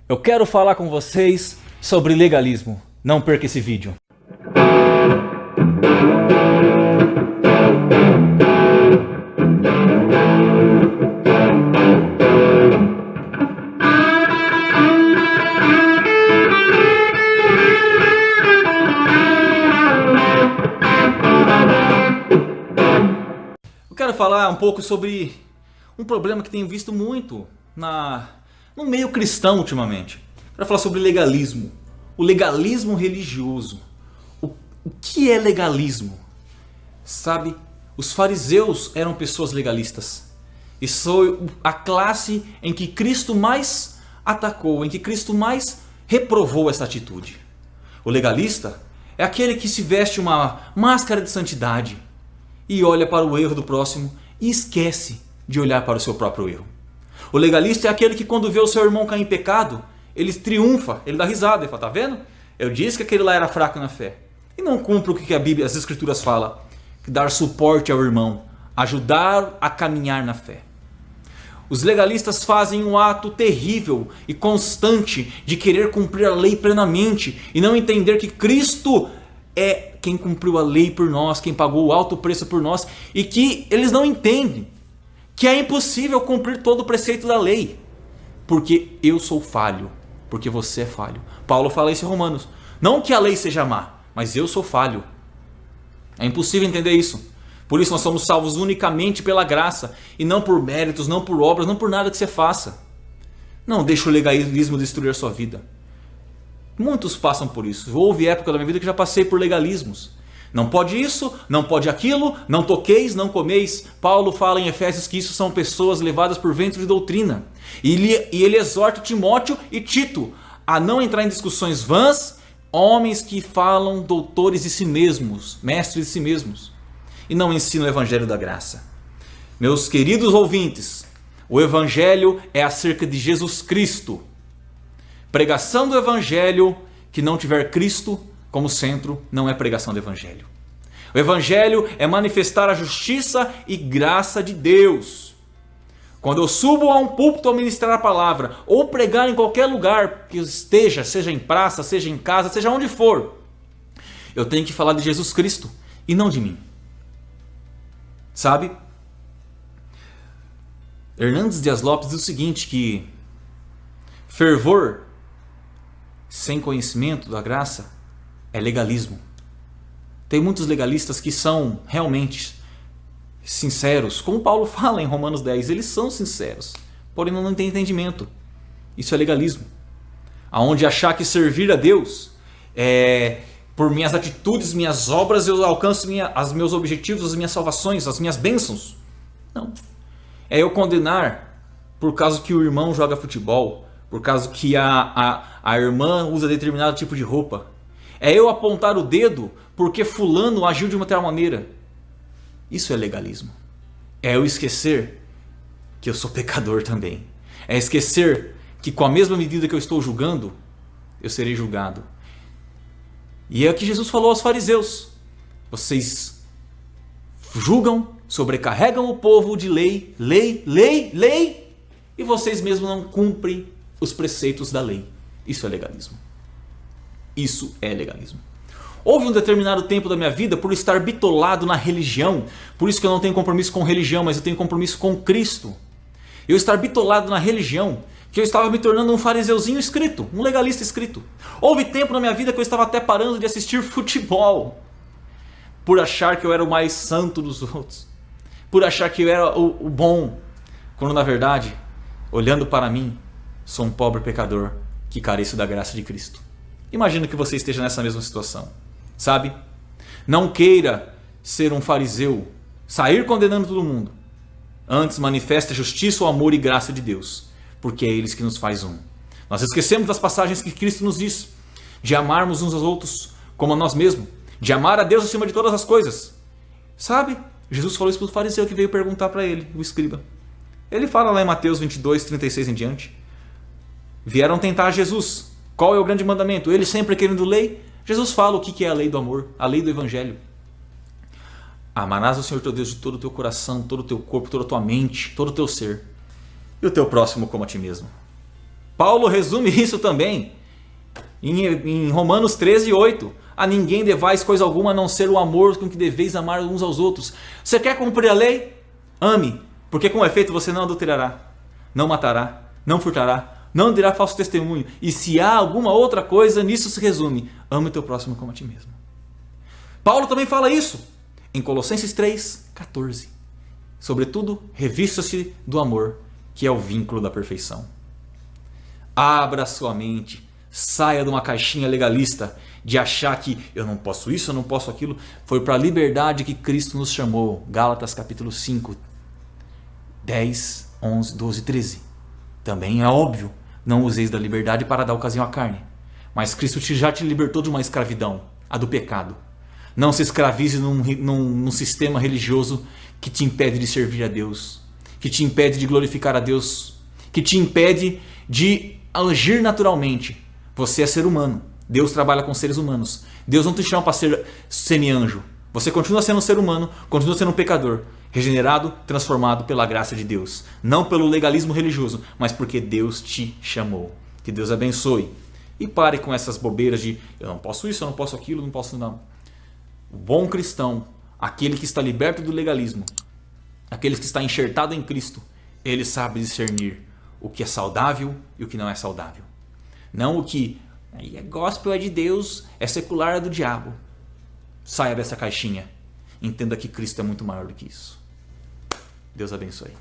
Eu quero falar com vocês sobre legalismo. Não perca esse vídeo. Eu quero falar um pouco sobre um problema que tenho visto muito no meio cristão ultimamente. Quero falar sobre legalismo. O legalismo religioso. O que é legalismo? Sabe, os fariseus eram pessoas legalistas. E foi a classe em que Cristo mais atacou, em que Cristo mais reprovou essa atitude. O legalista é aquele que se veste uma máscara de santidade e olha para o erro do próximo e esquece de olhar para o seu próprio erro. O legalista é aquele que quando vê o seu irmão cair em pecado, ele triunfa, ele dá risada e fala, tá vendo? Eu disse que aquele lá era fraco na fé. E não cumpre o que a Bíblia, as Escrituras falam, que dar suporte ao irmão, ajudar a caminhar na fé. Os legalistas fazem um ato terrível e constante de querer cumprir a lei plenamente e não entender que Cristo é quem cumpriu a lei por nós, quem pagou o alto preço por nós, e que eles não entendem que é impossível cumprir todo o preceito da lei, porque eu sou falho, porque você é falho. Paulo fala isso em Romanos. Não que a lei seja má, mas eu sou falho. É impossível entender isso. Por isso nós somos salvos unicamente pela graça, e não por méritos, não por obras, não por nada que você faça. Não deixe o legalismo destruir a sua vida. Muitos passam por isso. Houve época da minha vida que já passei por legalismos. Não pode isso, não pode aquilo, não toqueis, não comeis. Paulo fala em Efésios que isso são pessoas levadas por ventos de doutrina. E ele exorta Timóteo e Tito a não entrar em discussões vãs, homens que falam doutores de si mesmos, mestres de si mesmos, e não ensinam o evangelho da graça. Meus queridos ouvintes, o evangelho é acerca de Jesus Cristo. Pregação do evangelho que não tiver Cristo como centro não é pregação do evangelho. O evangelho é manifestar a justiça e graça de Deus. Quando eu subo a um púlpito a ministrar a palavra ou pregar em qualquer lugar que eu esteja, seja em praça, seja em casa, seja onde for, eu tenho que falar de Jesus Cristo e não de mim. Sabe? Hernandes Dias Lopes diz o seguinte, que fervor sem conhecimento da graça é legalismo. Tem muitos legalistas que são realmente sinceros, como Paulo fala em Romanos 10, eles são sinceros, porém não têm entendimento. Isso é legalismo. Aonde achar que servir a Deus por minhas atitudes, minhas obras, eu alcanço os meus objetivos, as minhas salvações, as minhas bênçãos. Não. É eu condenar por causa que o irmão joga futebol, por causa que a irmã usa determinado tipo de roupa. É eu apontar o dedo porque fulano agiu de uma tal maneira. Isso é legalismo. É eu esquecer que eu sou pecador também. É esquecer que com a mesma medida que eu estou julgando, eu serei julgado. E é o que Jesus falou aos fariseus. Vocês julgam, sobrecarregam o povo de lei, e vocês mesmos não cumprem os preceitos da lei. Isso é legalismo. Isso é legalismo. Houve um determinado tempo da minha vida por estar bitolado na religião. Por isso que eu não tenho compromisso com religião, mas eu tenho compromisso com Cristo. Eu estar bitolado na religião, que eu estava me tornando um fariseuzinho escrito, um legalista escrito. Houve tempo na minha vida que eu estava até parando de assistir futebol, por achar que eu era o mais santo dos outros, por achar que eu era o bom, quando na verdade, olhando para mim, sou um pobre pecador que careço da graça de Cristo. Imagino que você esteja nessa mesma situação, sabe? Não queira ser um fariseu, sair condenando todo mundo. Antes manifeste a justiça, o amor e graça de Deus, porque é eles que nos faz um. Nós esquecemos das passagens que Cristo nos diz, de amarmos uns aos outros como a nós mesmos, de amar a Deus acima de todas as coisas. Sabe? Jesus falou isso para o fariseu que veio perguntar para ele, o escriba. Ele fala lá em Mateus 22, 36 em diante. Vieram tentar Jesus. Qual é o grande mandamento? Ele sempre querendo lei. Jesus fala o que é a lei do amor, a lei do evangelho. Amarás o Senhor teu Deus de todo o teu coração, todo o teu corpo, toda a tua mente, todo o teu ser. E o teu próximo como a ti mesmo. Paulo resume isso também em Romanos 13:8. A ninguém devais coisa alguma a não ser o amor com que deveis amar uns aos outros. Você quer cumprir a lei? Ame, porque com efeito você não adulterará, não matará, não furtará, não dirá falso testemunho. E se há alguma outra coisa, nisso se resume: ame o teu próximo como a ti mesmo. Paulo também fala isso em Colossenses 3:14. Sobretudo, revista-se do amor, que é o vínculo da perfeição. Abra sua mente, saia de uma caixinha legalista de achar que eu não posso isso, eu não posso aquilo. Foi para a liberdade que Cristo nos chamou. Gálatas capítulo 5, 10, 11, 12, 13. Também é óbvio, não useis da liberdade para dar ocasião à carne. Mas Cristo já te libertou de uma escravidão, a do pecado. Não se escravize num sistema religioso que te impede de servir a Deus, que te impede de glorificar a Deus, que te impede de agir naturalmente. Você é ser humano. Deus trabalha com seres humanos. Deus não te chama para ser semi-anjo. Você continua sendo um ser humano, continua sendo um pecador, regenerado, transformado pela graça de Deus. Não pelo legalismo religioso, mas porque Deus te chamou. Que Deus abençoe. E pare com essas bobeiras de eu não posso isso, eu não posso aquilo, não posso não. O bom cristão, aquele que está liberto do legalismo, aquele que está enxertado em Cristo, ele sabe discernir o que é saudável e o que não é saudável. Não o que é gospel é de Deus, é secular é do diabo. Saia dessa caixinha. Entenda que Cristo é muito maior do que isso. Deus abençoe.